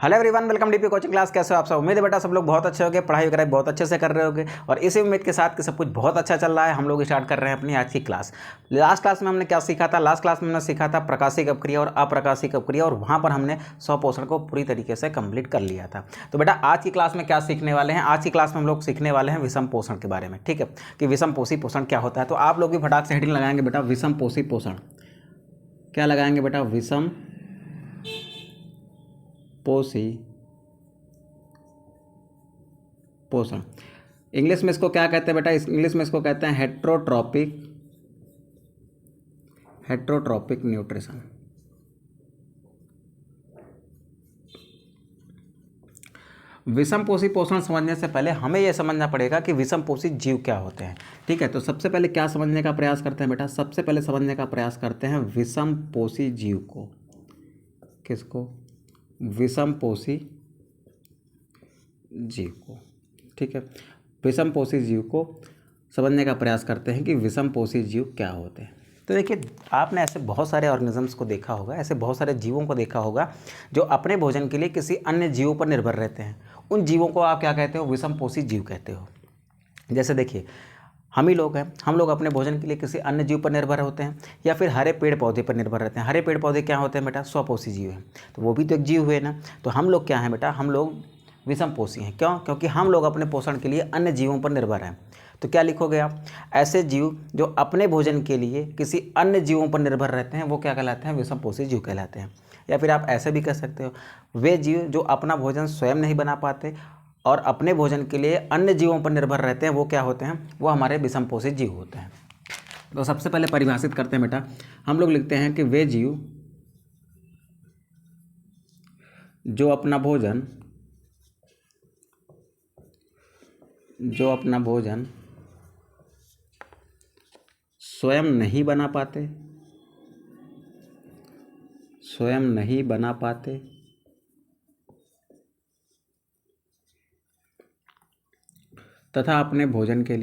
Hello everyone, welcome DP coaching class. कैसे हो आप सब? उम्मीद है बेटा सब लोग बहुत अच्छे होंगे, पढ़ाई वगैरह बहुत अच्छे से कर रहे होंगे और इसी उम्मीद के साथ कि सब कुछ बहुत अच्छा चल रहा है। हम लोग स्टार्ट कर रहे हैं अपनी आज की क्लास। लास्ट क्लास में हमने क्या सीखा था? लास्ट क्लास में हमने सीखा था प्रकाशिक अपक्रिया और अप्रकाशिक अपक्रिया और वहाँ पर हमने स्वपोषण को पूरी तरीके से कंप्लीट कर लिया था। तो बेटा आज की क्लास में क्या सीखने वाले हैं? आज की क्लास में हम लोग सीखने वाले हैं विषम पोषण के बारे में। ठीक है, कि विषम पोषी पोषण क्या होता है। तो आप लोग भी फटाक से हेडिंग लगाएंगे बेटा, विषम पोषी पोषण। क्या लगाएंगे बेटा? विषम पोषी पोषण। इंग्लिश में इसको क्या कहते हैं बेटा? इंग्लिश में इसको कहते हैं हेट्रोट्रॉपिक न्यूट्रिशन। विषम पोषी पोषण समझने से पहले हमें यह समझना पड़ेगा कि विषम पोषी जीव क्या होते हैं। ठीक है, तो सबसे पहले क्या समझने का प्रयास करते हैं बेटा? सबसे पहले समझने का प्रयास करते हैं विषम पोषी जीव को। किसको? विषम पोषी जीव को। ठीक है, विषम पोषी जीव को समझने का प्रयास करते हैं कि विषम पोषी जीव क्या होते हैं। तो देखिए, आपने ऐसे बहुत सारे ऑर्गेनिजम्स को देखा होगा, ऐसे बहुत सारे जीवों को देखा होगा जो अपने भोजन के लिए किसी अन्य जीवों पर निर्भर रहते हैं। उन जीवों को आप क्या कहते हो? विषम पोषी जीव कहते हो। जैसे देखिए, हम ही लोग हैं, हम लोग अपने भोजन के लिए किसी अन्य जीव पर निर्भर होते हैं या फिर हरे पेड़ पौधे पर निर्भर रहते हैं। हरे पेड़ पौधे क्या होते हैं बेटा? स्वपोषी जीव हैं, तो वो भी तो एक जीव हुए ना। तो हम लोग क्या हैं बेटा? हम लोग विषम पोषी हैं। क्यों? क्योंकि हम लोग अपने पोषण के लिए अन्य जीवों पर निर्भर हैं। तो क्या लिखोगे आप? ऐसे जीव जो अपने भोजन के लिए किसी अन्य जीवों पर निर्भर रहते हैं वो क्या कहलाते हैं? विषम पोषी जीव कहलाते हैं। या फिर आप ऐसे भी कह सकते हो, वे जीव जो अपना भोजन स्वयं नहीं बना पाते और अपने भोजन के लिए अन्य जीवों पर निर्भर रहते हैं, वो क्या होते हैं? वो हमारे विषम पोषी जीव होते हैं। तो सबसे पहले परिभाषित करते हैं बेटा, हम लोग लिखते हैं कि वे जीव जो अपना भोजन स्वयं नहीं बना पाते तथा अपने भोजन के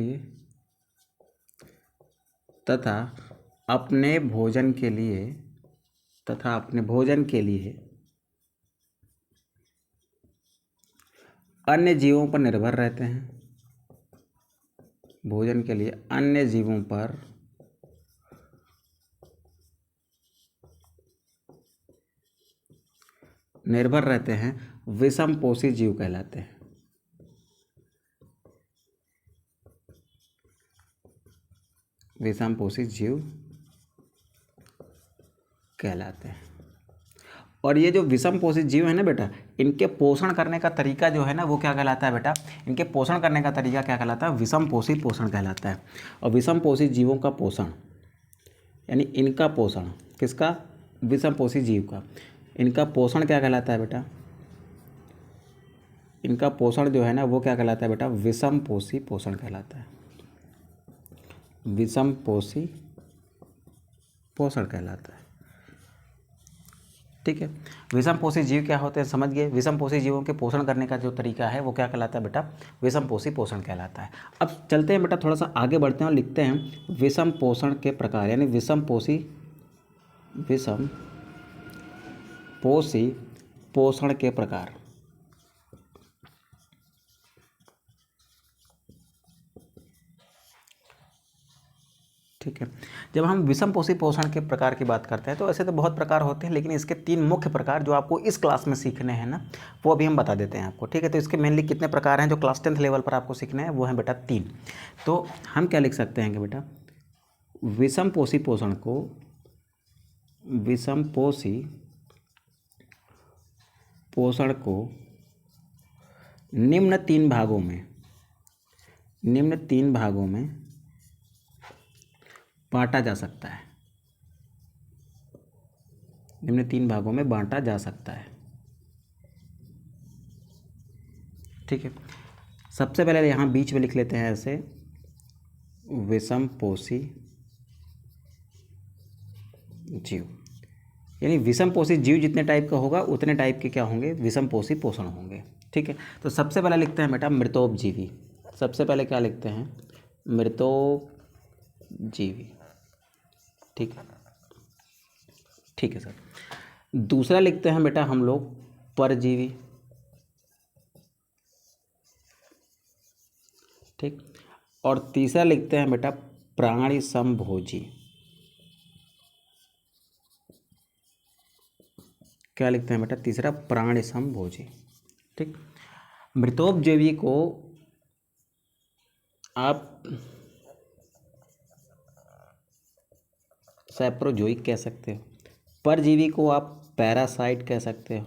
लिए अन्य जीवों पर निर्भर रहते हैं। भोजन के लिए अन्य जीवों पर निर्भर रहते हैं, विषम पोषी जीव कहलाते हैं। विषम पोषी जीव कहलाते हैं। और ये जो विषम पोषी जीव है ना बेटा, इनके पोषण करने का तरीका जो है ना वो क्या कहलाता है बेटा? इनके पोषण करने का तरीका क्या कहलाता है? विषम पोषी पोषण कहलाता है। और विषम पोषी जीवों का पोषण यानी इनका पोषण, किसका? विषम पोषी जीव का। इनका पोषण क्या कहलाता है बेटा? इनका पोषण जो है ना वो क्या कहलाता है बेटा? विषम पोषी पोषण कहलाता है। विषम पोषी पोषण कहलाता है। ठीक है, विषम पोषी जीव क्या होते हैं समझ गए। विषम पोषी जीवों के पोषण करने का जो तरीका है वो क्या कहलाता है बेटा? विषम पोषी पोषण कहलाता है। अब चलते हैं बेटा, थोड़ा सा आगे बढ़ते हैं और लिखते हैं विषम पोषण के प्रकार, यानी विषम पोषी पोषण के प्रकार। ठीक है, जब हम विषम पोषी पोषण के प्रकार की बात करते हैं तो ऐसे तो बहुत प्रकार होते हैं, लेकिन इसके 3 मुख्य प्रकार जो आपको इस क्लास में सीखने हैं ना वो अभी हम बता देते हैं आपको। ठीक है, तो इसके मेनली कितने प्रकार हैं जो क्लास 10th लेवल पर आपको सीखने हैं? वो हैं बेटा 3। तो हम क्या लिख सकते हैं कि बेटा विषम पोषी पोषण को निम्न तीन भागों में बांटा जा सकता है। निम्न 3 भागों में बांटा जा सकता है। ठीक है, सबसे पहले यहाँ बीच में लिख लेते हैं ऐसे, विषम पोषी जीव। यानी विषम पोषी जीव जितने टाइप का होगा उतने टाइप के क्या होंगे? विषम पोषी पोषण होंगे। ठीक है, तो सबसे पहले लिखते हैं बेटा मृतोपजीवी। सबसे पहले क्या लिखते हैं? मृतोपजीवी। ठीक है सर। दूसरा लिखते हैं बेटा हम लोग परजीवी। ठीक। और तीसरा लिखते हैं बेटा प्राणी समभोजी। क्या लिखते हैं बेटा? तीसरा प्राणी समभोजी। ठीक। मृतोपजीवी को आप सैप्रोजोइक कह सकते हो, परजीवी को आप पैरासाइट कह सकते हो,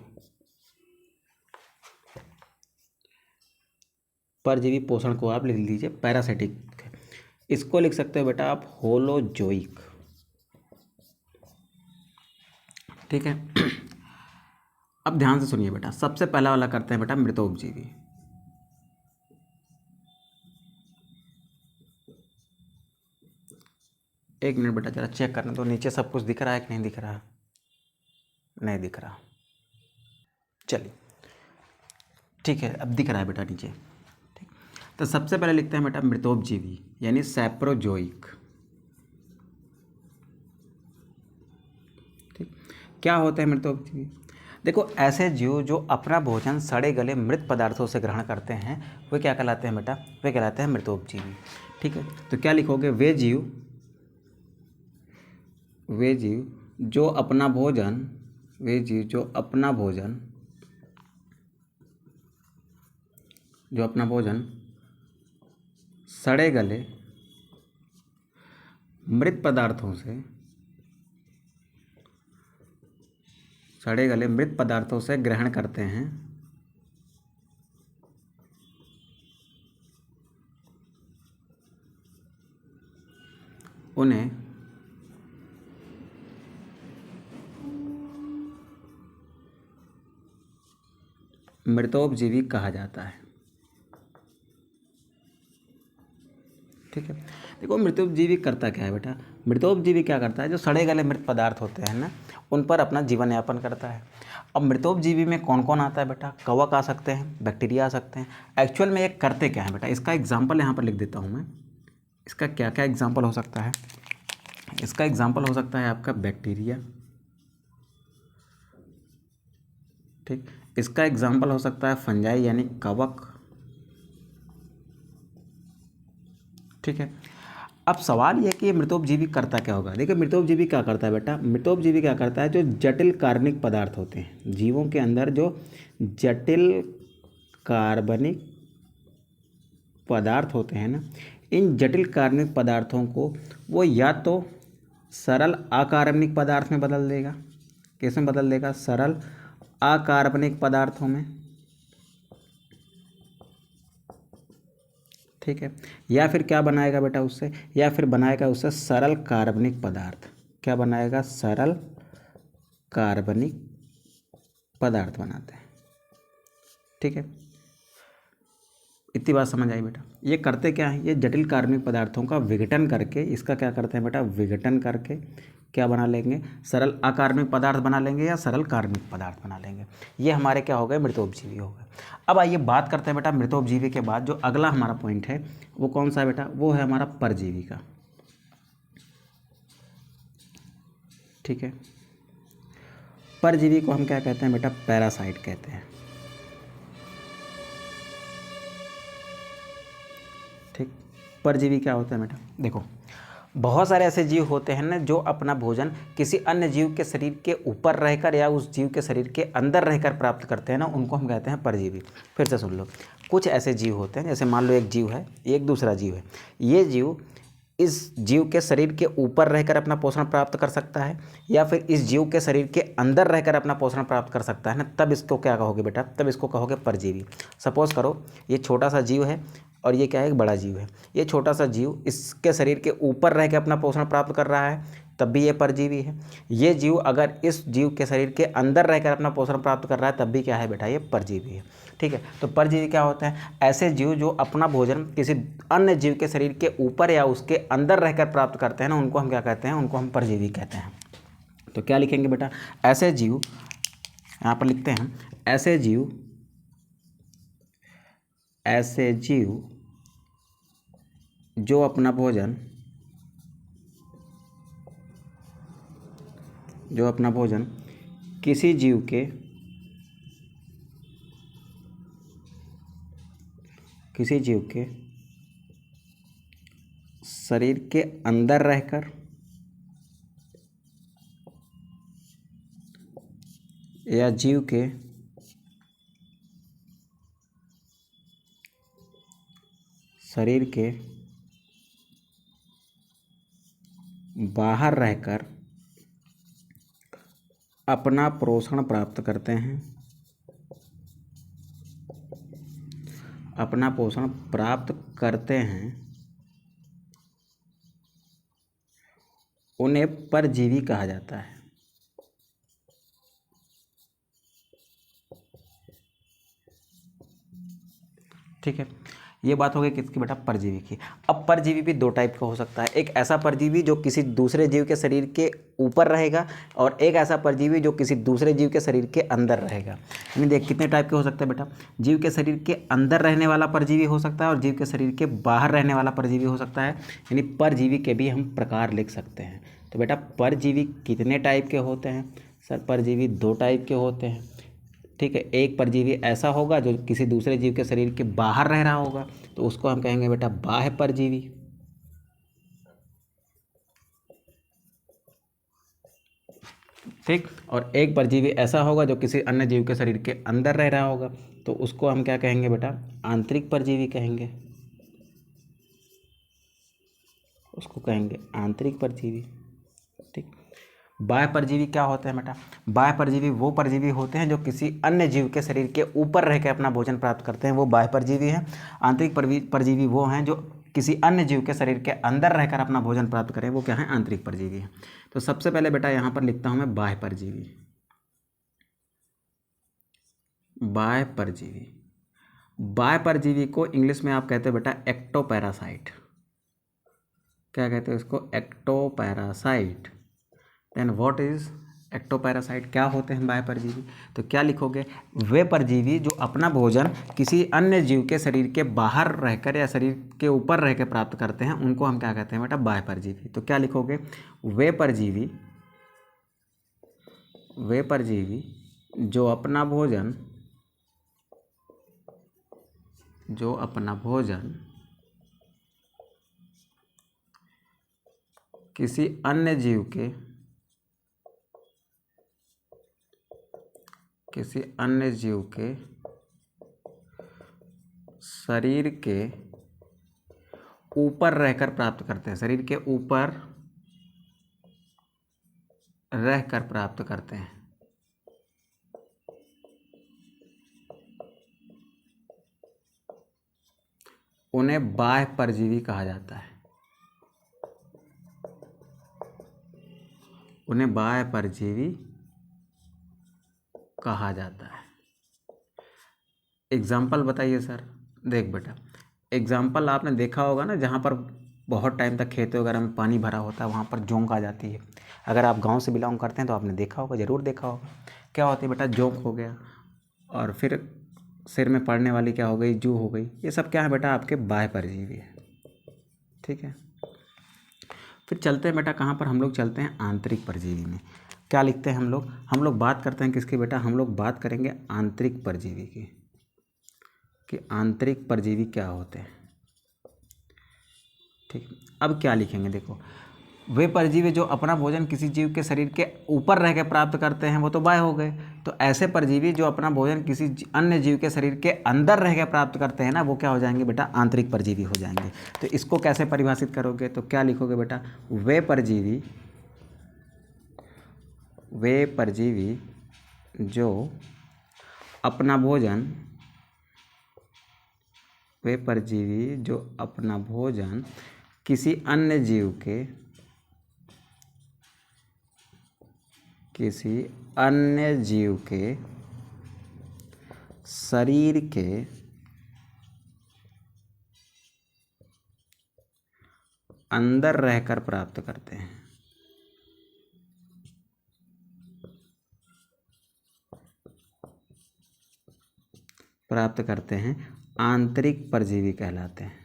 परजीवी पोषण को आप लिख लीजिए पैरासाइटिक। इसको लिख सकते हो बेटा आप होलोजोइक। ठीक है। अब ध्यान से सुनिए बेटा, सबसे पहला वाला करते हैं बेटा मृतोपजीवी। एक मिनट बेटा जरा चेक करना तो नीचे सब कुछ दिख रहा है कि नहीं दिख रहा? नहीं दिख रहा। चलिए ठीक है, अब दिख रहा है बेटा नीचे। ठीक। तो सबसे पहले लिखते हैं बेटा मृतोपजीवी यानी सैप्रोजोइक। ठीक। क्या होते हैं मृतोपजीवी? देखो, ऐसे जीव जो अपना भोजन सड़े गले मृत पदार्थों से ग्रहण करते हैं वे क्या कहलाते हैं बेटा? वे कहलाते हैं मृतोपजीवी। ठीक है। तो क्या लिखोगे? वे जीव जो अपना भोजन, वे जीव जो अपना भोजन सड़े गले मृत पदार्थों से ग्रहण करते हैं, उन्हें मृतोपजीवी कहा जाता है। ठीक है। देखो, मृतोपजीवी करता क्या है बेटा? मृतोपजीवी क्या करता है? जो सड़े गले मृत पदार्थ होते हैं ना, उन पर अपना जीवन यापन करता है। अब मृतोपजीवी में कौन कौन आता है बेटा? कवक आ सकते हैं, बैक्टीरिया आ सकते हैं। एक्चुअल में ये करते क्या है बेटा? इसका एग्जाम्पल यहाँ पर लिख देता हूँ मैं। इसका क्या क्या एग्जाम्पल हो सकता है? इसका एग्जाम्पल हो सकता है आपका बैक्टीरिया। ठीक। इसका एग्जाम्पल हो सकता है फंजाई यानी कवक। ठीक है। अब सवाल यह कि ये मृतोपजीवी करता क्या होगा? देखिए, मृतोपजीवी क्या करता है बेटा? मृतोपजीवी क्या करता है? जो जटिल कार्बनिक पदार्थ होते हैं जीवों के अंदर, जो जटिल कार्बनिक पदार्थ होते हैं ना, इन जटिल कार्बनिक पदार्थों को वो या तो सरल अकार्बनिक पदार्थ में बदल देगा। किस में बदल देगा? सरल अकार्बनिक पदार्थों में। ठीक है। या फिर क्या बनाएगा बेटा उससे? या फिर बनाएगा उससे सरल कार्बनिक पदार्थ। क्या बनाएगा? सरल कार्बनिक पदार्थ बनाते हैं। ठीक है। इतनी बात समझ आई बेटा? ये करते क्या है? ये जटिल कार्बनिक पदार्थों का विघटन करके, इसका क्या करते हैं बेटा? विघटन करके क्या बना लेंगे? सरल अकार्बनिक पदार्थ बना लेंगे या सरल कार्बनिक पदार्थ बना लेंगे। ये हमारे क्या हो गए? मृतोपजीवी हो गए। अब आइए बात करते हैं बेटा मृतोपजीवी के बाद जो अगला हमारा पॉइंट है वो कौन सा है बेटा? वो है हमारा परजीवी का। ठीक है। परजीवी को हम क्या कहते हैं बेटा? पैरासाइट कहते हैं। ठीक। परजीवी क्या होता है बेटा? देखो, बहुत सारे ऐसे जीव होते हैं ना जो अपना भोजन किसी अन्य जीव के शरीर के ऊपर रहकर या उस जीव के शरीर के अंदर रहकर प्राप्त करते हैं ना, उनको हम कहते हैं परजीवी। फिर से सुन लो, कुछ ऐसे जीव होते हैं, जैसे मान लो एक जीव है, एक दूसरा जीव है। ये जीव इस जीव के शरीर के ऊपर रहकर अपना पोषण प्राप्त कर सकता है या फिर इस जीव के शरीर के अंदर रहकर अपना पोषण प्राप्त कर सकता है ना, तब इसको क्या कहोगे बेटा? तब इसको कहोगे परजीवी। सपोज करो ये छोटा सा जीव है और ये क्या है? एक बड़ा जीव है। ये छोटा सा जीव इसके शरीर के ऊपर रह के अपना पोषण प्राप्त कर रहा है, तब भी ये परजीवी है। ये जीव अगर इस जीव के शरीर के अंदर रहकर अपना पोषण प्राप्त कर रहा है, तब भी क्या है बेटा? ये परजीवी है। ठीक है। तो परजीवी क्या होते हैं? ऐसे जीव जो अपना भोजन किसी अन्य जीव के शरीर के ऊपर या उसके अंदर रहकर प्राप्त करते हैं ना, उनको हम क्या कहते हैं? उनको हम परजीवी कहते हैं। तो क्या लिखेंगे बेटा? ऐसे जीव, यहाँ पर लिखते हैं ऐसे जीव जो अपना भोजन किसी जीव के शरीर के अंदर रहकर या जीव के शरीर के बाहर रहकर अपना पोषण प्राप्त करते हैं, अपना पोषण प्राप्त करते हैं, उन्हें परजीवी कहा जाता है। ठीक है, ये बात हो गई किसकी बेटा, परजीवी की। अब परजीवी भी दो टाइप का हो सकता है, एक ऐसा परजीवी जो किसी दूसरे जीव के शरीर के ऊपर रहेगा और एक ऐसा परजीवी जो किसी दूसरे जीव के शरीर के अंदर रहेगा। यानी देख कितने टाइप के हो सकते हैं बेटा, जीव के शरीर के अंदर रहने वाला परजीवी हो सकता है और जीव के शरीर के बाहर रहने वाला परजीवी हो सकता है। यानी परजीवी के भी हम प्रकार लिख सकते हैं। तो बेटा परजीवी कितने टाइप के होते हैं, सर परजीवी दो टाइप के होते हैं। ठीक है, एक परजीवी ऐसा होगा जो किसी दूसरे जीव के शरीर के बाहर रह रहा होगा, तो उसको हम कहेंगे बेटा बाह्य परजीवी। ठीक, और एक परजीवी ऐसा होगा जो किसी अन्य जीव के शरीर के अंदर रह रहा होगा, तो उसको हम क्या कहेंगे बेटा, आंतरिक परजीवी कहेंगे, उसको कहेंगे आंतरिक परजीवी। ठीक, बाह्य परजीवी क्या होते हैं बेटा, बाह्य परजीवी वो परजीवी होते हैं जो किसी अन्य जीव के शरीर के ऊपर रह के अपना भोजन प्राप्त करते हैं, वो बाह्य परजीवी हैं। आंतरिक परजीवी वो हैं जो किसी अन्य जीव के शरीर के अंदर रहकर अपना भोजन प्राप्त करें, वो क्या है, आंतरिक परजीवी हैं। तो सबसे पहले बेटा यहाँ पर लिखता हूँ मैं बाह्य परजीवी। बाह्य परजीवी, बाह्य परजीवी को इंग्लिश में आप कहते हो बेटा एक्टोपैरासाइट। क्या कहते हैं उसको, ectoparasite. Then what is ectoparasite, क्या होते हैं बाह्य परजीवी, तो क्या लिखोगे, वे परजीवी जो अपना भोजन किसी अन्य जीव के शरीर के बाहर रहकर या शरीर के ऊपर रहकर प्राप्त करते हैं, उनको हम क्या कहते हैं बेटा, बाह्य परजीवी। तो क्या लिखोगे, वे परजीवी, वे परजीवी जो अपना भोजन, जो अपना भोजन किसी अन्य जीव के, किसी अन्य जीव के शरीर के ऊपर रहकर प्राप्त करते हैं, शरीर के ऊपर रहकर प्राप्त करते हैं, उन्हें बाह्य परजीवी कहा जाता है, उन्हें बाह्य परजीवी कहा जाता है। एग्जाम्पल बताइए सर। देख बेटा, एग्जाम्पल आपने देखा होगा ना, जहाँ पर बहुत टाइम तक खेतों वगैरह में पानी भरा होता है वहाँ पर जोंक आ जाती है। अगर आप गांव से बिलोंग करते हैं तो आपने देखा होगा, ज़रूर देखा होगा। क्या होती है बेटा, जोंक हो गया और फिर सिर में पड़ने वाली क्या हो गई, जू हो गई, ये सब क्या है बेटा, आपके बाह्य परजीवी है। ठीक है, फिर चलते हैं बेटा कहाँ पर, हम लोग चलते हैं आंतरिक परजीवी में। क्या लिखते हैं हम लोग बात करते हैं किसकी बेटा, हम लोग बात करेंगे आंतरिक परजीवी की, कि आंतरिक परजीवी क्या होते हैं। ठीक, अब क्या लिखेंगे, देखो, वे परजीवी जो अपना भोजन किसी जीव के शरीर के ऊपर रह के प्राप्त करते हैं, वो तो बाह्य हो गए। तो ऐसे परजीवी जो अपना भोजन किसी अन्य जीव के शरीर के अंदर रह के प्राप्त करते हैं ना, वो क्या हो जाएंगे बेटा, आंतरिक परजीवी हो जाएंगे। तो इसको कैसे परिभाषित करोगे, तो क्या लिखोगे बेटा, वे परजीवी, वे परजीवी जो अपना भोजन, वे परजीवी जो अपना भोजन किसी अन्य जीव के, किसी अन्य जीव के शरीर के अंदर रहकर प्राप्त करते हैं, प्राप्त करते हैं, आंतरिक परजीवी कहलाते हैं।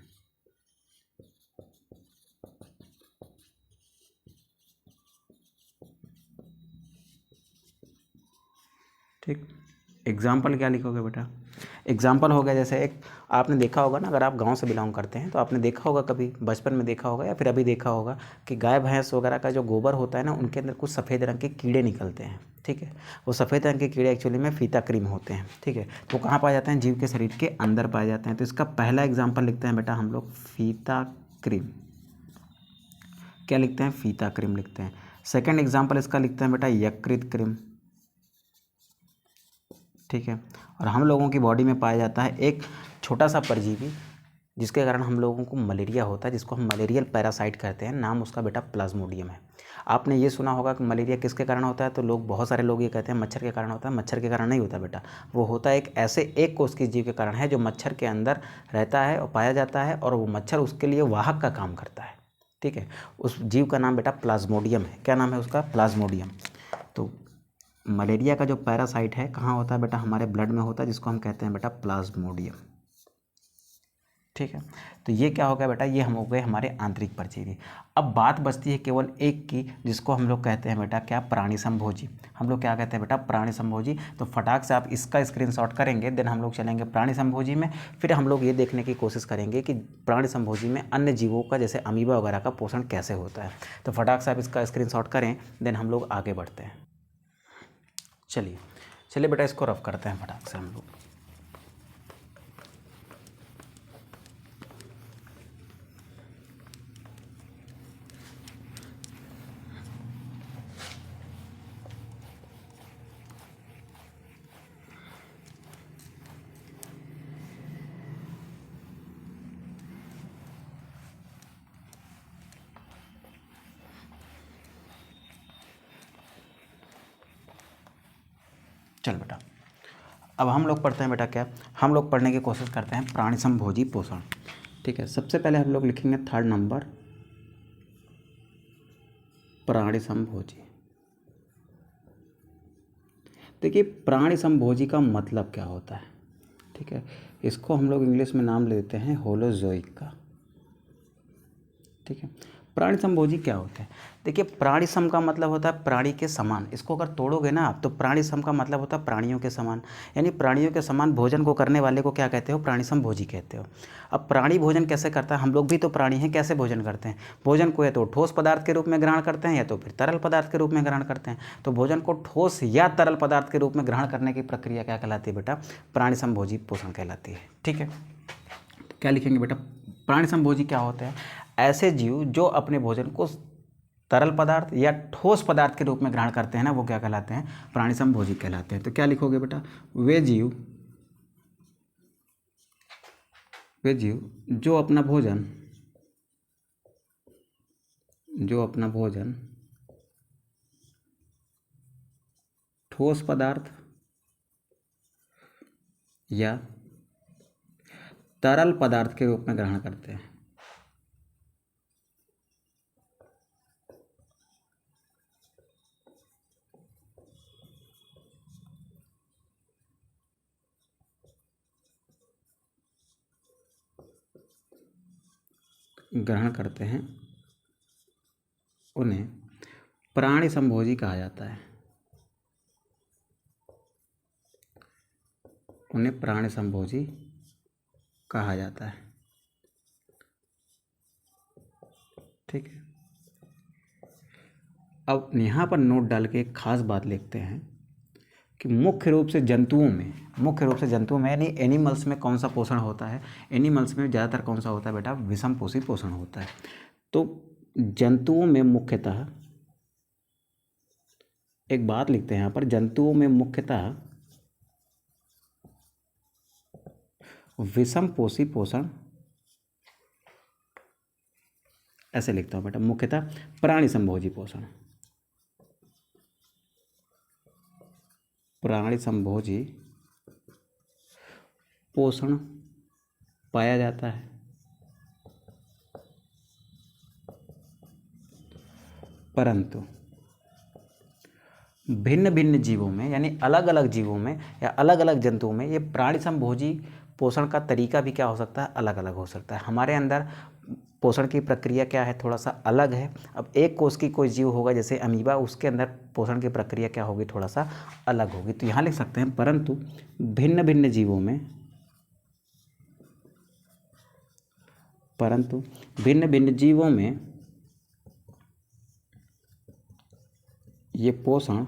ठीक, एग्जाम्पल क्या लिखोगे बेटा? एग्जाम्पल हो गया जैसे एक आपने देखा होगा ना, अगर आप गांव से बिलोंग करते हैं तो आपने देखा होगा, कभी बचपन में देखा होगा या फिर अभी देखा होगा कि गाय भैंस वगैरह का जो गोबर होता है ना, उनके अंदर कुछ सफ़ेद रंग के कीड़े निकलते हैं। ठीक है, वो सफ़ेद रंग के कीड़े एक्चुअली में फीता क्रीम होते हैं। ठीक है, तो कहाँ पाए जाते हैं? जीव के शरीर के अंदर पाए जाते हैं। तो इसका पहला एग्जाम्पल लिखते हैं बेटा हम लोग फीता क्रीम। क्या लिखते हैं? फीता क्रीम लिखते हैं। सेकेंड एग्जाम्पल इसका लिखते हैं बेटा यकृत क्रीम। ठीक है, और हम लोगों की बॉडी में पाया जाता है एक छोटा सा परजीवी जिसके कारण हम लोगों को मलेरिया होता है, जिसको हम मलेरियल पैरासाइट कहते हैं। नाम उसका बेटा प्लाज्मोडियम है। आपने ये सुना होगा कि मलेरिया किसके कारण होता है, तो लोग, बहुत सारे लोग ये कहते हैं मच्छर के कारण होता है। मच्छर के कारण नहीं होता बेटा, वो होता है एक ऐसे एक कोष की जीव के कारण है जो मच्छर के अंदर रहता है और पाया जाता है, और वो मच्छर उसके लिए वाहक का काम करता है। ठीक है, उस जीव का नाम बेटा प्लाज्मोडियम है। क्या नाम है उसका? प्लाज्मोडियम। तो मलेरिया का जो पैरासाइट है कहाँ होता है बेटा? हमारे ब्लड में होता है, जिसको हम कहते हैं बेटा प्लाज्मोडियम। ठीक है, तो ये क्या हो गया बेटा? ये हम हो गए हमारे आंतरिक परजीवी। अब बात बचती है केवल एक की, जिसको हम लोग कहते हैं बेटा क्या? प्राणी संभोजी। हम लोग क्या कहते हैं बेटा? प्राणी संभोजी। तो फटाक से आप इसका स्क्रीनशॉट करेंगे, देन हम लोग चलेंगे प्राणी संभोजी में। फिर हम लोग ये देखने की कोशिश करेंगे कि प्राणी संभोजी में अन्य जीवों का जैसे अमीबा वगैरह का पोषण कैसे होता है। तो फटाक से आप इसका स्क्रीनशॉट करें, देन हम लोग आगे बढ़ते हैं। चलिए चलिए बेटा, इसको रफ करते हैं फटाक से हम लोग। चल बेटा, अब हम लोग पढ़ते हैं बेटा क्या? हम लोग पढ़ने की कोशिश करते हैं प्राणी संभोजी पोषण। ठीक है, सबसे पहले हम लोग लिखेंगे थर्ड नंबर प्राणी संभोजी। देखिए, प्राणी संभोजी का मतलब क्या होता है? ठीक है, इसको हम लोग इंग्लिश में नाम ले देते हैं होलोजोइक का। ठीक है, प्राणी संभोजी क्या होते हैं? देखिए, प्राणी सम का मतलब होता है प्राणी के समान। इसको अगर तोड़ोगे ना आप, तो प्राणी सम का मतलब होता है प्राणियों के समान, यानी प्राणियों के समान भोजन को करने वाले को क्या कहते हो? प्राणी संभोजी कहते हो। अब प्राणी भोजन कैसे करता है? हम लोग भी तो प्राणी हैं, कैसे भोजन करते हैं? भोजन को या तो ठोस पदार्थ के रूप में ग्रहण करते हैं या तो फिर तरल पदार्थ के रूप में ग्रहण करते हैं। तो भोजन को ठोस या तरल पदार्थ के रूप में ग्रहण करने की प्रक्रिया क्या कहलाती है बेटा? प्राणी संभोजी पोषण कहलाती है। ठीक है, क्या लिखेंगे बेटा? प्राणी संभोजी क्या होते हैं? ऐसे जीव जो अपने भोजन को तरल पदार्थ या ठोस पदार्थ के रूप में ग्रहण करते हैं ना, वो क्या कहलाते हैं? प्राणी संभोजी कहलाते हैं। तो क्या लिखोगे बेटा? वे जीव जो अपना भोजन ठोस पदार्थ या तरल पदार्थ के रूप में ग्रहण करते हैं। उन्हें प्राणी संभोजी कहा जाता है। उन्हें प्राणी संभोजी कहा जाता है। ठीक है, अब यहाँ पर नोट डाल के एक खास बात लिखते हैं कि मुख्य रूप से जंतुओं में यानी एनिमल्स में कौन सा पोषण होता है? एनिमल्स में ज़्यादातर कौन सा होता है बेटा? विषम पोषी पोषण होता है। तो जंतुओं में मुख्यतः, एक बात लिखते हैं यहाँ पर, जंतुओं में मुख्यतः विषम पोषी पोषण, ऐसे लिखता हूँ बेटा, मुख्यतः प्राणी संभोजी पोषण, प्राणी संभोजी पोषण पाया जाता है। परंतु भिन्न भिन्न जीवों में, यानी अलग अलग जीवों में या अलग अलग जंतुओं में, ये प्राणी संभोजी पोषण का तरीका भी क्या हो सकता है? अलग अलग हो सकता है। हमारे अंदर पोषण की प्रक्रिया क्या है, थोड़ा सा अलग है। अब एक कोष की कोई जीव होगा जैसे अमीबा, उसके अंदर पोषण की प्रक्रिया क्या होगी, थोड़ा सा अलग होगी। तो यहाँ लिख सकते हैं परंतु भिन्न भिन्न जीवों में, परंतु भिन्न भिन्न जीवों में ये पोषण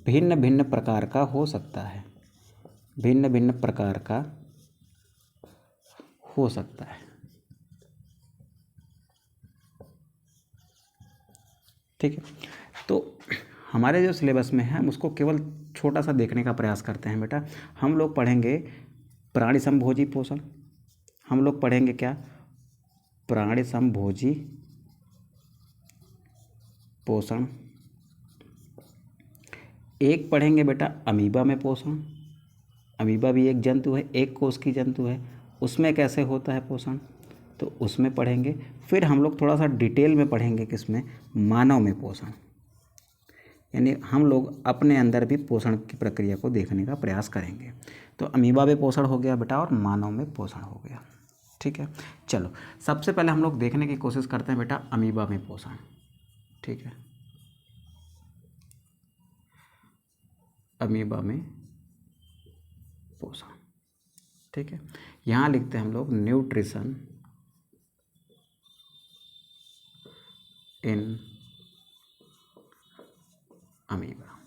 भिन्न भिन्न प्रकार का हो सकता है, भिन्न भिन्न प्रकार का हो सकता है। ठीक है, तो हमारे जो सिलेबस में है हम उसको केवल छोटा सा देखने का प्रयास करते हैं बेटा। हम लोग पढ़ेंगे प्राणी समभोजी पोषण, हम लोग पढ़ेंगे क्या, प्राणी समभोजी पोषण। एक पढ़ेंगे बेटा अमीबा में पोषण, अमीबा भी एक जंतु है, एक कोष की जंतु है, उसमें कैसे होता है पोषण, तो उसमें पढ़ेंगे। फिर हम लोग थोड़ा सा डिटेल में पढ़ेंगे किसमें, मानव में पोषण, यानी हम लोग अपने अंदर भी पोषण की प्रक्रिया को देखने का प्रयास करेंगे। तो अमीबा में पोषण हो गया बेटा और मानव में पोषण हो गया। ठीक है, चलो सबसे पहले हम लोग देखने की कोशिश करते हैं बेटा अमीबा में पोषण। ठीक है, अमीबा में पोषण। ठीक है, यहाँ लिखते हैं हम लोग न्यूट्रिशन इन अमीबा।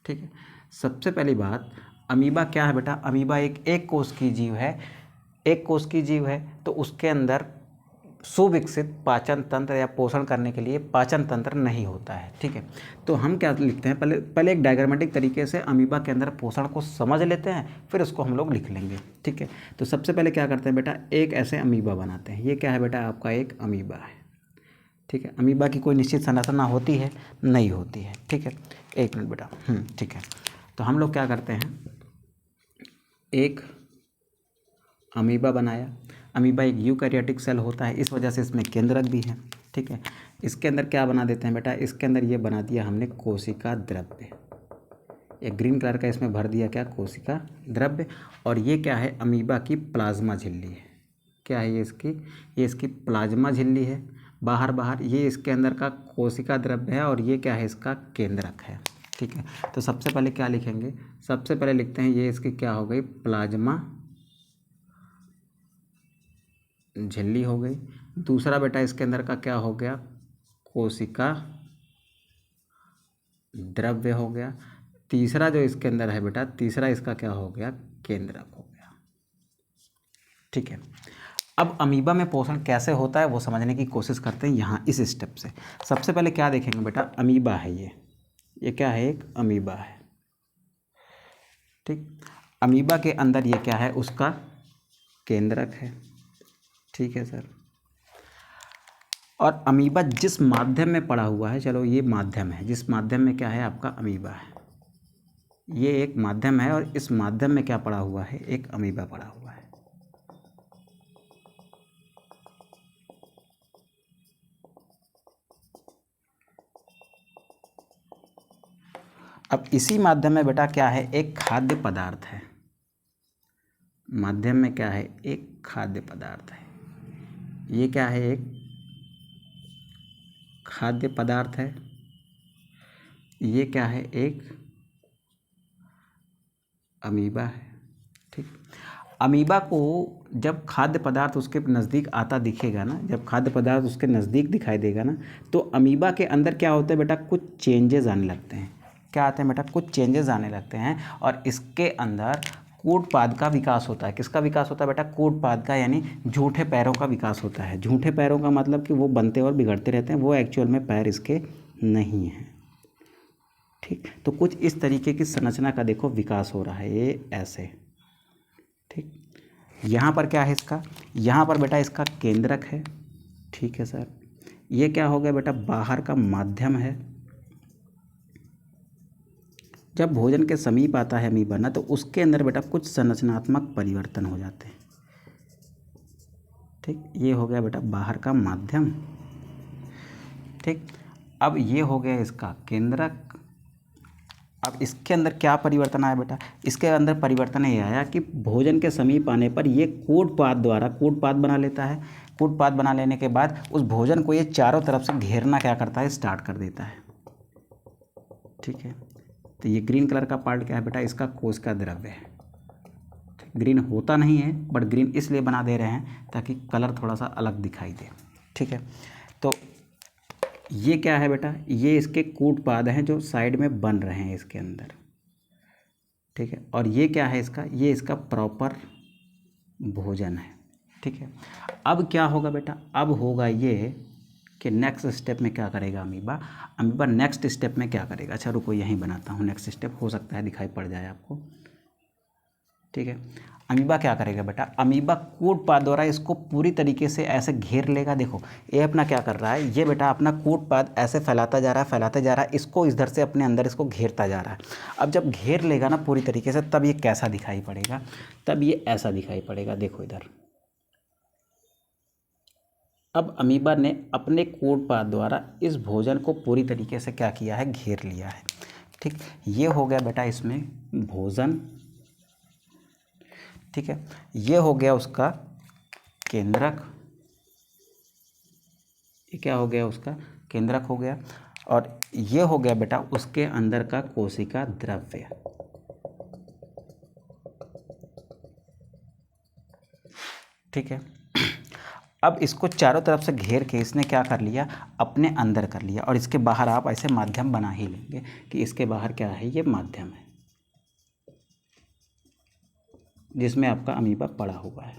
ठीक है, सबसे पहली बात अमीबा क्या है बेटा, अमीबा एक कोष की जीव है, एक कोष की जीव है तो उसके अंदर सुविकसित पाचन तंत्र या पोषण करने के लिए पाचन तंत्र नहीं होता है। ठीक है, तो हम क्या लिखते हैं, पहले एक डायग्रामेटिक तरीके से अमीबा के अंदर पोषण को समझ लेते हैं, फिर उसको हम लोग लिख लेंगे। ठीक है, तो सबसे पहले क्या करते हैं बेटा, एक ऐसे अमीबा बनाते हैं। ये क्या है बेटा, आपका एक अमीबा है। ठीक है, अमीबा की कोई निश्चित संरचना होती है, नहीं होती है। ठीक है, एक मिनट बेटा। ठीक है, तो हम लोग क्या करते हैं, एक अमीबा बनाया। अमीबा एक यूकैरियोटिक सेल होता है, इस वजह से इसमें केंद्रक भी है। ठीक है, इसके अंदर क्या बना देते हैं बेटा, इसके अंदर ये बना दिया हमने कोशिका द्रव्य, एक ग्रीन कलर का इसमें भर दिया क्या, कोशिका द्रव्य। और ये क्या है, अमीबा की प्लाज्मा झिल्ली है। क्या है ये इसकी प्लाज्मा झिल्ली है। बाहर ये इसके अंदर का कोशिका द्रव्य है और ये क्या है, इसका केंद्रक है। ठीक है, तो सबसे पहले क्या लिखेंगे, सबसे पहले लिखते हैं ये इसकी क्या हो गई, प्लाज्मा झिल्ली हो गई। दूसरा बेटा इसके अंदर का क्या हो गया, कोशिका द्रव्य हो गया। तीसरा जो इसके अंदर है बेटा, तीसरा इसका क्या हो गया, केंद्रक हो गया। ठीक है, अब अमीबा में पोषण कैसे होता है वो समझने की कोशिश करते हैं यहाँ इस स्टेप से। सबसे पहले क्या देखेंगे बेटा, अमीबा है ये क्या है, एक अमीबा है। ठीक, अमीबा के अंदर ये क्या है, उसका केंद्रक है। ठीक है सर, और अमीबा जिस माध्यम में पड़ा हुआ है, चलो ये माध्यम है, जिस माध्यम में क्या है आपका अमीबा है, ये एक माध्यम है और इस माध्यम में क्या पड़ा हुआ है, एक अमीबा पड़ा हुआ है। अब इसी माध्यम में बेटा क्या है, एक खाद्य पदार्थ है। माध्यम में क्या है, एक खाद्य पदार्थ है। ये क्या है, एक खाद्य पदार्थ है। ये क्या है, एक अमीबा है। ठीक, अमीबा को जब खाद्य पदार्थ उसके नज़दीक आता दिखेगा ना, जब खाद्य पदार्थ उसके नज़दीक दिखाई देगा ना, तो अमीबा के अंदर क्या होता है बेटा, कुछ चेंजेस आने लगते हैं। क्या आते हैं बेटा, कुछ चेंजेस आने लगते हैं और इसके अंदर कूटपाद का विकास होता है। किसका विकास होता है बेटा, कूटपाद का, यानी झूठे पैरों का विकास होता है। झूठे पैरों का मतलब कि वो बनते और बिगड़ते रहते हैं, वो एक्चुअल में पैर इसके नहीं हैं। ठीक, तो कुछ इस तरीके की संरचना का देखो विकास हो रहा है, ये ऐसे। ठीक, यहाँ पर क्या है इसका, यहाँ पर बेटा इसका केंद्रक है। ठीक है सर, ये क्या हो गया बेटा, बाहर का माध्यम है। जब भोजन के समीप आता है अमीबा ना, तो उसके अंदर बेटा कुछ संरचनात्मक परिवर्तन हो जाते हैं। ठीक, ये हो गया बेटा बाहर का माध्यम। ठीक, अब ये हो गया इसका केंद्रक, अब इसके अंदर क्या परिवर्तन आया बेटा, इसके अंदर परिवर्तन ये आया कि भोजन के समीप आने पर ये कूट पाद द्वारा कूट पाद बना लेता है। कूट पाद बना लेने के बाद उस भोजन को ये चारों तरफ से घेरना क्या करता है, स्टार्ट कर देता है। ठीक है, तो ये ग्रीन कलर का पार्ट क्या है बेटा, इसका कोशिका द्रव्य है। ग्रीन होता नहीं है बट ग्रीन इसलिए बना दे रहे हैं ताकि कलर थोड़ा सा अलग दिखाई दे। ठीक है, तो ये क्या है बेटा, ये इसके कूट पाद हैं जो साइड में बन रहे हैं इसके अंदर। ठीक है, और ये क्या है इसका, ये इसका प्रॉपर भोजन है। ठीक है, अब क्या होगा बेटा, अब होगा ये कि नेक्स्ट स्टेप में क्या करेगा अमीबा। अमीबा नेक्स्ट स्टेप में क्या करेगा, अच्छा रुको यहीं बनाता हूँ नेक्स्ट स्टेप, हो सकता है दिखाई पड़ जाए आपको। ठीक है, अमीबा क्या करेगा बेटा, अमीबा कूट पाद द्वारा इसको पूरी तरीके से ऐसे घेर लेगा। देखो ये अपना क्या कर रहा है, ये बेटा अपना कूट पाद ऐसे फैलाता जा रहा है, फैलाता जा रहा है, इसको इधर से अपने अंदर इसको घेरता जा रहा है। अब जब घेर लेगा ना पूरी तरीके से, तब ये कैसा दिखाई पड़ेगा, तब ये ऐसा दिखाई पड़ेगा। देखो इधर, अब अमीबा ने अपने कूट पाद द्वारा इस भोजन को पूरी तरीके से क्या किया है, घेर लिया है। ठीक, ये हो गया बेटा इसमें भोजन। ठीक है, ये हो गया उसका केंद्रक, ये क्या हो गया, उसका केंद्रक हो गया। और ये हो गया बेटा उसके अंदर का कोशिका द्रव्य। ठीक है, अब इसको चारों तरफ से घेर के इसने क्या कर लिया, अपने अंदर कर लिया। और इसके बाहर आप ऐसे माध्यम बना ही लेंगे कि इसके बाहर क्या है, ये माध्यम है जिसमें आपका अमीबा पड़ा हुआ है।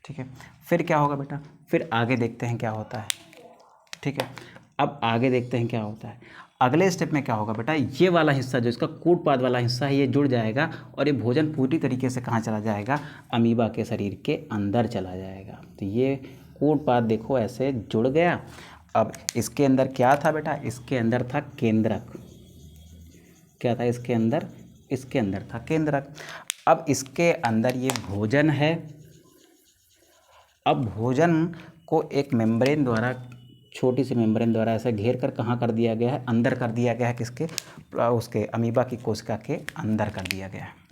ठीक है, फिर क्या होगा बेटा, फिर आगे देखते हैं क्या होता है। ठीक है, अब आगे देखते हैं क्या होता है। अगले स्टेप में क्या होगा बेटा, ये वाला हिस्सा जो इसका कूट पाद वाला हिस्सा है ये जुड़ जाएगा और ये भोजन पूरी तरीके से कहाँ चला जाएगा, अमीबा के शरीर के अंदर चला जाएगा। तो ये कूट पाद देखो ऐसे जुड़ गया। अब इसके अंदर क्या था बेटा, इसके अंदर था केंद्रक। क्या था इसके अंदर, इसके अंदर था केंद्रक। अब इसके अंदर ये भोजन है। अब भोजन को एक मेम्ब्रेन द्वारा, छोटी सी मेम्ब्रेन द्वारा ऐसे घेर कर कहाँ कर दिया गया है, अंदर कर दिया गया है, किसके, उसके अमीबा की कोशिका के अंदर कर दिया गया है।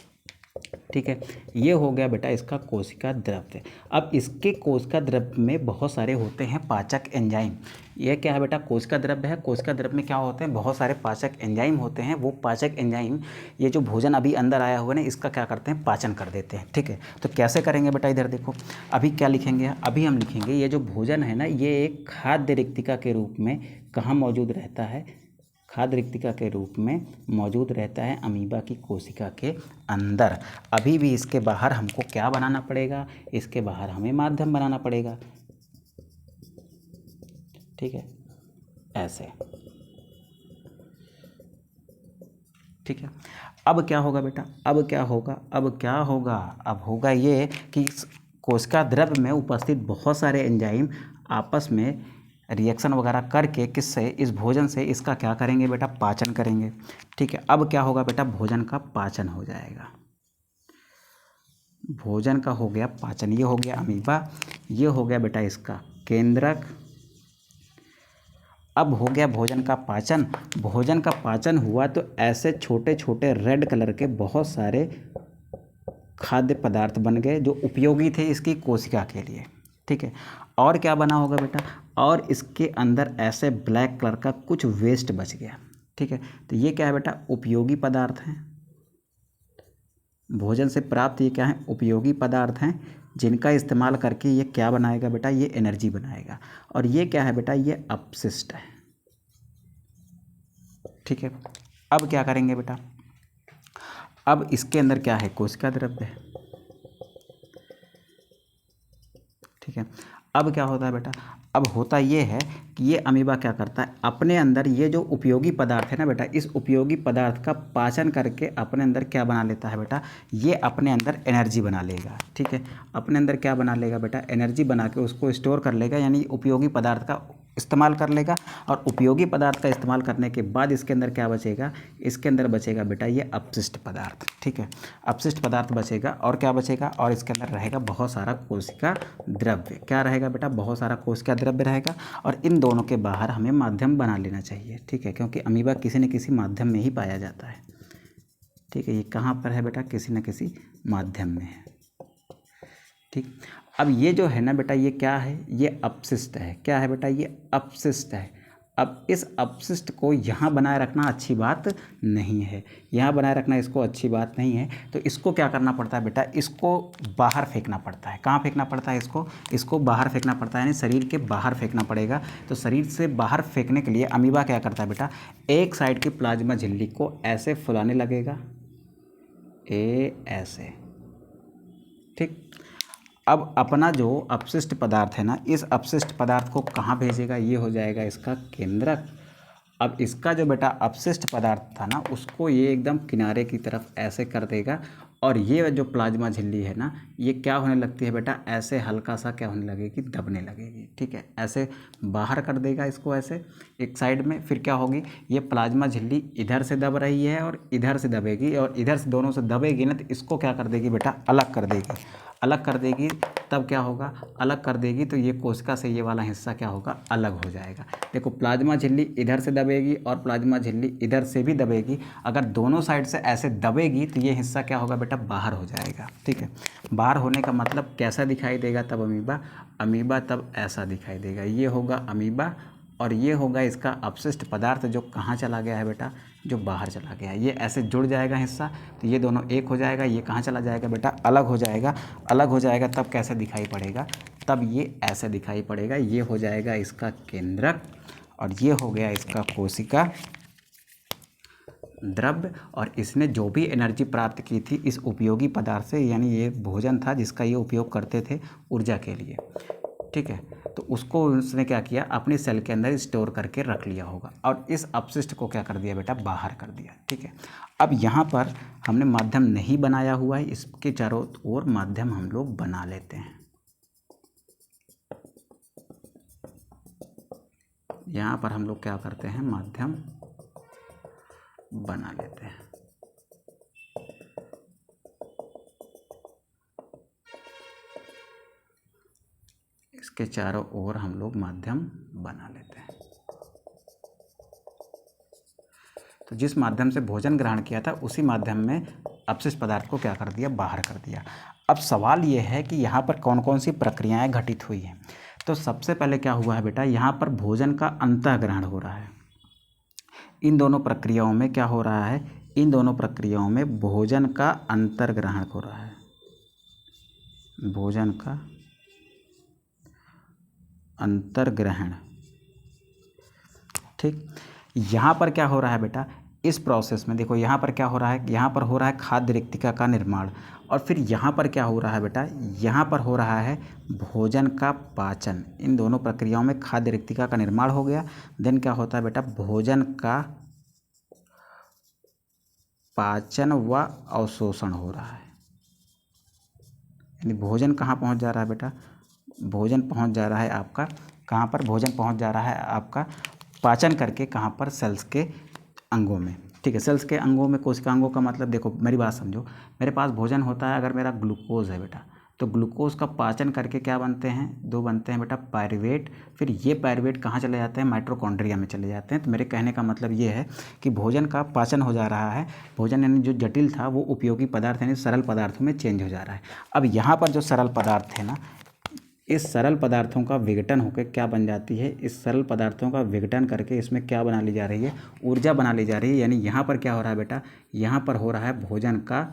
ठीक है, ये हो गया बेटा इसका कोशिका द्रव्य। अब इसके कोशिका द्रव्य में बहुत सारे होते हैं पाचक एंजाइम। ये क्या है बेटा, कोशिका द्रव्य है। कोशिका द्रव्य में क्या होते हैं, बहुत सारे पाचक एंजाइम होते हैं। वो पाचक एंजाइम ये जो भोजन अभी अंदर आया हुआ है ना, इसका क्या करते हैं, पाचन कर देते हैं। ठीक है, तो कैसे करेंगे बेटा, इधर देखो अभी क्या लिखेंगे, अभी हम लिखेंगे ये जो भोजन है ना, ये एक खाद्य रिक्तिका के रूप में कहाँ मौजूद रहता है, खाद्य रिक्तिका के रूप में मौजूद रहता है अमीबा की कोशिका के अंदर। अभी भी इसके बाहर हमको क्या बनाना पड़ेगा, इसके बाहर हमें माध्यम बनाना पड़ेगा। ठीक है, ऐसे। ठीक है, अब क्या होगा बेटा, अब क्या होगा, अब क्या होगा, अब होगा ये कि कोशिका द्रव्य में उपस्थित बहुत सारे एंजाइम आपस में रिएक्शन वगैरह करके किससे, इस भोजन से इसका क्या करेंगे बेटा, पाचन करेंगे। ठीक है, अब क्या होगा बेटा, भोजन का पाचन हो जाएगा। भोजन का हो गया पाचन, ये हो गया अमीबा, ये हो गया बेटा इसका केंद्रक। अब हो गया भोजन का पाचन। भोजन का पाचन हुआ तो ऐसे छोटे छोटे रेड कलर के बहुत सारे खाद्य पदार्थ बन गए जो उपयोगी थे इसकी कोशिका के लिए। ठीक है, और क्या बना होगा बेटा, और इसके अंदर ऐसे ब्लैक कलर का कुछ वेस्ट बच गया। ठीक है, तो ये क्या है बेटा, उपयोगी पदार्थ हैं। भोजन से प्राप्त ये क्या है, उपयोगी पदार्थ हैं जिनका इस्तेमाल करके ये क्या बनाएगा बेटा, ये एनर्जी बनाएगा। और ये क्या है बेटा, ये अपशिष्ट है। ठीक है, अब क्या करेंगे बेटा, अब इसके अंदर क्या है, कोशिका द्रव्य है। ठीक है, अब क्या होता है बेटा, अब होता ये है कि ये अमीबा क्या करता है, अपने अंदर ये जो उपयोगी पदार्थ है ना बेटा, इस उपयोगी पदार्थ का पाचन करके अपने अंदर क्या बना लेता है बेटा, ये अपने अंदर एनर्जी बना लेगा। ठीक है, अपने अंदर क्या बना लेगा बेटा, एनर्जी बना के उसको स्टोर कर लेगा, यानी उपयोगी पदार्थ का इस्तेमाल कर लेगा और उपयोगी पदार्थ का इस्तेमाल करने के बाद इसके अंदर क्या बचेगा, इसके अंदर बचेगा बेटा ये अपशिष्ट पदार्थ। ठीक है, अपशिष्ट पदार्थ बचेगा और क्या बचेगा, और इसके अंदर रहेगा बहुत सारा कोशिका द्रव्य। क्या रहेगा बेटा, बहुत सारा कोशिका द्रव्य रहेगा। और इन दोनों के बाहर हमें माध्यम बना लेना चाहिए। ठीक है, क्योंकि अमीबा किसी न किसी माध्यम में ही पाया जाता है। ठीक है, ये कहाँ पर है बेटा, किसी न किसी माध्यम में है। ठीक, अब ये जो है ना बेटा, ये क्या है, ये अपशिष्ट है। क्या है बेटा, ये अपशिष्ट है। अब इस अपशिष्ट को यहाँ बनाए रखना अच्छी बात नहीं है, यहाँ बनाए रखना इसको अच्छी बात नहीं है। तो इसको क्या करना पड़ता है बेटा, इसको बाहर फेंकना पड़ता है। कहाँ फेंकना पड़ता है इसको बाहर फेंकना पड़ता है, यानी शरीर के बाहर फेंकना पड़ेगा। तो शरीर से बाहर फेंकने के लिए अमीबा क्या करता है बेटा, एक साइड की प्लाज्मा झिल्ली को ऐसे फुलाने लगेगा, ऐसे। ठीक, अब अपना जो अपशिष्ट पदार्थ है ना, इस अपशिष्ट पदार्थ को कहाँ भेजेगा, ये हो जाएगा इसका केंद्रक। अब इसका जो बेटा अपशिष्ट पदार्थ था ना, उसको ये एकदम किनारे की तरफ ऐसे कर देगा। और ये जो प्लाज्मा झिल्ली है ना, ये क्या होने लगती है बेटा, ऐसे हल्का सा क्या होने लगेगी, दबने लगेगी। ठीक है, ऐसे बाहर कर देगा इसको ऐसे एक साइड में। फिर क्या होगी, ये प्लाज्मा झिल्ली इधर से दब रही है और इधर से दबेगी, और इधर से दोनों से दबेगी ना, तो इसको क्या कर देगी बेटा, अलग कर देगी। अलग कर देगी तब क्या होगा, अलग कर देगी तो ये कोशिका से ये वाला हिस्सा क्या होगा, अलग हो जाएगा। देखो, प्लाज्मा झिल्ली इधर से दबेगी और प्लाज्मा झिल्ली इधर से भी दबेगी। अगर दोनों साइड से ऐसे दबेगी तो ये हिस्सा क्या होगा बेटा, बाहर हो जाएगा। ठीक है, बाहर होने का मतलब कैसा दिखाई देगा तब अमीबा तब ऐसा दिखाई देगा। ये होगा अमीबा और ये होगा इसका अपशिष्ट पदार्थ, जो कहाँ चला गया है बेटा, जो बाहर चला गया है। ये ऐसे जुड़ जाएगा हिस्सा, तो ये दोनों एक हो जाएगा। ये कहाँ चला जाएगा बेटा, अलग हो जाएगा। अलग हो जाएगा तब कैसे दिखाई पड़ेगा, तब ये ऐसे दिखाई पड़ेगा। ये हो जाएगा इसका केंद्रक और ये हो गया इसका कोशिका द्रव्य। और इसने जो भी एनर्जी प्राप्त की थी इस उपयोगी पदार्थ से, यानी ये भोजन था जिसका ये उपयोग करते थे ऊर्जा के लिए। ठीक है, तो उसको उसने क्या किया, अपनी सेल के अंदर स्टोर करके रख लिया होगा और इस अपशिष्ट को क्या कर दिया बेटा, बाहर कर दिया। ठीक है, अब यहाँ पर हमने माध्यम नहीं बनाया हुआ है, इसके चारों ओर माध्यम हम लोग बना लेते हैं। यहाँ पर हम लोग क्या करते हैं, माध्यम बना लेते हैं। इसके चारों ओर हम लोग माध्यम बना लेते हैं। तो जिस माध्यम से भोजन ग्रहण किया था उसी माध्यम में अपशिष्ट पदार्थ को क्या कर दिया, बाहर कर दिया। अब सवाल ये है कि यहाँ पर कौन कौन सी प्रक्रियाएं घटित हुई हैं। तो सबसे पहले क्या हुआ है बेटा, यहाँ पर भोजन का अंतःग्रहण हो रहा है। इन दोनों प्रक्रियाओं में क्या हो रहा है, इन दोनों प्रक्रियाओं में भोजन का अंतर्ग्रहण हो रहा है। भोजन का अंतर्ग्रहण। ठीक, यहाँ पर क्या हो रहा है बेटा, इस प्रोसेस में देखो यहाँ पर क्या हो रहा है, यहाँ पर हो रहा है खाद्य रिक्तिका का निर्माण। और फिर यहाँ पर क्या हो रहा है बेटा, यहाँ पर हो रहा है भोजन का पाचन। इन दोनों प्रक्रियाओं में खाद्य रिक्तिका का निर्माण हो गया। देन क्या होता है बेटा, भोजन का पाचन व अवशोषण हो रहा है। यानी भोजन कहाँ पहुँच जा रहा है बेटा, भोजन पहुँच जा रहा है आपका कहाँ पर, भोजन पहुँच जा रहा है आपका पाचन करके कहाँ पर, सेल्स के अंगों में। ठीक है, सेल्स के अंगों में, कोशिका अंगों का मतलब देखो मेरी बात समझो, मेरे पास भोजन होता है, अगर मेरा ग्लूकोज है बेटा, तो ग्लूकोज का पाचन करके क्या बनते हैं, दो बनते हैं बेटा, पायरुवेट। फिर ये पायरुवेट कहाँ चले जाते हैं, माइटोकॉन्ड्रिया में चले जाते हैं। तो मेरे कहने का मतलब ये है कि भोजन का पाचन हो जा रहा है, भोजन यानी जो जटिल था वो उपयोगी पदार्थ यानी सरल पदार्थों में चेंज हो जा रहा है। अब यहाँ पर जो सरल पदार्थ है ना, इस सरल पदार्थों का विघटन होकर क्या बन जाती है, इस सरल पदार्थों का विघटन करके इसमें क्या बना ली जा रही है, ऊर्जा बना ली जा रही है। यानी यहाँ पर क्या हो रहा है बेटा, यहाँ पर हो रहा है भोजन का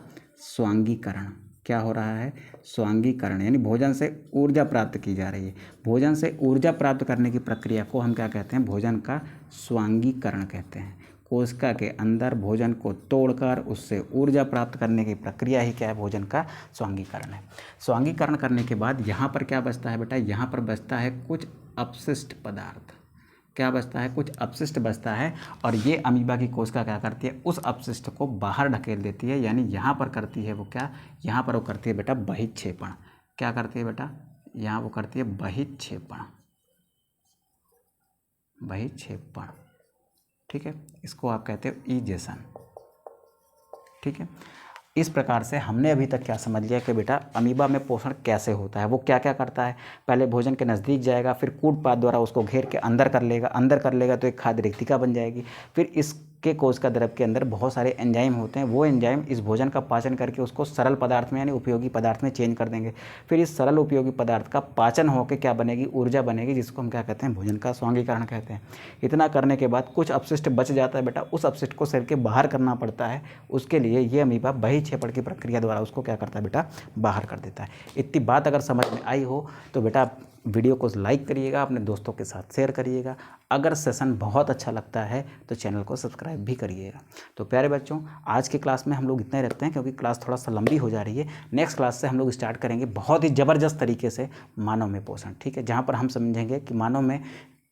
स्वांगीकरण। क्या हो रहा है, स्वांगीकरण, यानी भोजन से ऊर्जा प्राप्त की जा रही है। भोजन से ऊर्जा प्राप्त करने की प्रक्रिया को हम क्या कहते हैं, भोजन का स्वांगीकरण कहते हैं। कोशिका के अंदर भोजन को तोड़कर उससे ऊर्जा प्राप्त करने की प्रक्रिया ही क्या है, भोजन का स्वांगीकरण है। स्वांगीकरण करने के बाद यहाँ पर क्या बचता है बेटा, यहाँ पर बचता है कुछ अपशिष्ट पदार्थ। क्या बचता है, कुछ अपशिष्ट बचता है। और ये अमीबा की कोशिका क्या करती है, उस अपशिष्ट को बाहर ढकेल देती है। यानी यहाँ पर करती है वो क्या, यहाँ पर वो करती है बेटा बहिक्षेपण। क्या करती है बेटा, यहाँ वो करती है बहिक्षेपण। बहिक्षेपण, ठीक है, इसको आप कहते हो इजेशन, ठीक है। इस प्रकार से हमने अभी तक क्या समझ लिया कि बेटा अमीबा में पोषण कैसे होता है, वो क्या क्या करता है। पहले भोजन के नज़दीक जाएगा, फिर कूटपाद द्वारा उसको घेर के अंदर कर लेगा तो एक खाद्य रिक्तिका बन जाएगी। फिर इसके कोशिका द्रव के अंदर बहुत सारे एंजाइम होते हैं, वो एंजाइम इस भोजन का पाचन करके उसको सरल पदार्थ में यानी उपयोगी पदार्थ में चेंज कर देंगे। फिर इस सरल उपयोगी पदार्थ का पाचन होकर क्या बनेगी, ऊर्जा बनेगी, जिसको हम क्या कहते हैं, भोजन का स्वांगीकरण कहते हैं। इतना करने के बाद कुछ अपशिष्ट बच जाता है बेटा, उस अपशिष्ट को शरीर के बाहर करना पड़ता है। उसके लिए ये अमीबा बहिक्षेपण की प्रक्रिया द्वारा उसको क्या करता है बेटा, बाहर कर देता है। इतनी बात अगर समझ में आई हो तो बेटा वीडियो को लाइक करिएगा, अपने दोस्तों के साथ शेयर करिएगा। अगर सेशन बहुत अच्छा लगता है तो चैनल को सब्सक्राइब भी करिएगा। तो प्यारे बच्चों, आज की क्लास में हम लोग इतना ही रखते हैं क्योंकि क्लास थोड़ा सा लंबी हो जा रही है। नेक्स्ट क्लास से हम लोग स्टार्ट करेंगे बहुत ही ज़बरदस्त तरीके से मानव में पोषण, ठीक है, जहाँ पर हम समझेंगे कि मानव में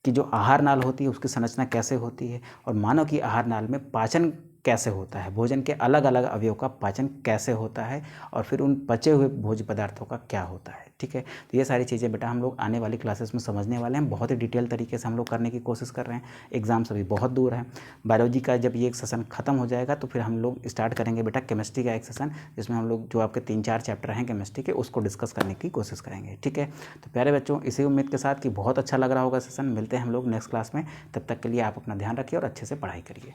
की जो आहार नाल होती है उसकी संरचना कैसे होती है और मानव की आहार नाल में पाचन कैसे होता है, भोजन के अलग अलग अवयवों का पाचन कैसे होता है और फिर उन पचे हुए भोज्य पदार्थों का क्या होता है, ठीक है। तो ये सारी चीज़ें बेटा हम लोग आने वाली क्लासेस में समझने वाले हैं। बहुत ही डिटेल तरीके से हम लोग करने की कोशिश कर रहे हैं। एग्जाम्स अभी बहुत दूर है। बायोलॉजी का जब ये एक सेशन खत्म हो जाएगा तो फिर हम लोग स्टार्ट करेंगे बेटा केमिस्ट्री का एक सेशन, जिसमें हम लोग जो आपके 3-4 चैप्टर हैं केमिस्ट्री के उसको डिस्कस करने की कोशिश करेंगे, ठीक है। तो प्यारे बच्चों, इसी उम्मीद के साथ कि बहुत अच्छा लग रहा होगा सेशन, मिलते हैं हम लोग नेक्स्ट क्लास में। तब तक के लिए आप अपना ध्यान रखिए और अच्छे से पढ़ाई करिए।